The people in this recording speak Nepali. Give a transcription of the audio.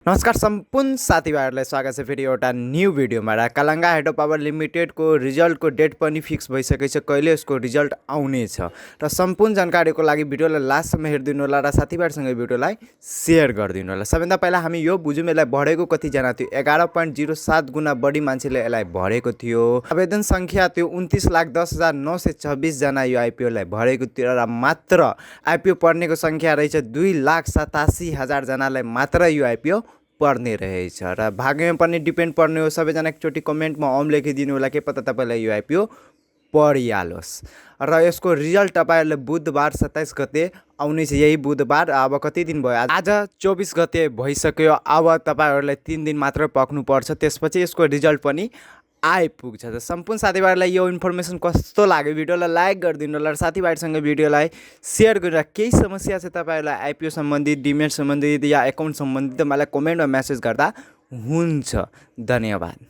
नमस्कार सम्पूर्ण साथीभाइहरूलाई स्वागत छ फेरि एउटा न्यू भिडियोमा। र कालाङ्गा हाइड्रो पावर लिमिटेडको रिजल्टको डेट पनि फिक्स भइसकेको छ, कहिले यसको रिजल्ट आउनेछ। र सम्पूर्ण जानकारीको लागि भिडियोलाई लास्टसम्म हेरिदिनु होला र साथीभाइहरूसँग भिडियोलाई सेयर गरिदिनु होला। सबैभन्दा पहिला हामी यो बुझौँ यसलाई भरेको कतिजना थियो। 11.07 गुणा बढी मान्छेले यसलाई भरेको थियो। आवेदन सङ्ख्या थियो 29,10,926 जना यो आइपिओलाई भरेको थियो र मात्र आइपिओ पर्नेको सङ्ख्या रहेछ 2,87,000 जनालाई मात्र यो आइपिओ पर्ने रहेछ। र भाग्यमा पनि डिपेन्ड पर्ने हो। सबैजना एकचोटि कमेन्टमा लेखिदिनु होला, के पत्ता तपाईँलाई यो आइपिओ परिहालोस्। र यसको रिजल्ट तपाईँहरूले बुधबार 27 गते आउनेछ। यही बुधबार अब कति दिन भयो, आज 24 गते भइसक्यो। अब तपाईँहरूलाई 3 दिन मात्र पर्छ, त्यसपछि यसको रिजल्ट पनि आइपुग्छ। त सम्पूर्ण साथीभाइहरूलाई यो इन्फर्मेसन कस्तो लाग्यो भिडियोलाई लाइक गरिदिनु होला र साथीभाइहरूसँग भिडियोलाई सेयर गरेर केही समस्या छ तपाईँहरूलाई आइपिओ सम्बन्धित, डिमेट सम्बन्धित या एकाउन्ट सम्बन्धित, मलाई कमेन्टमा मेसेज गर्दा हुन्छ। धन्यवाद।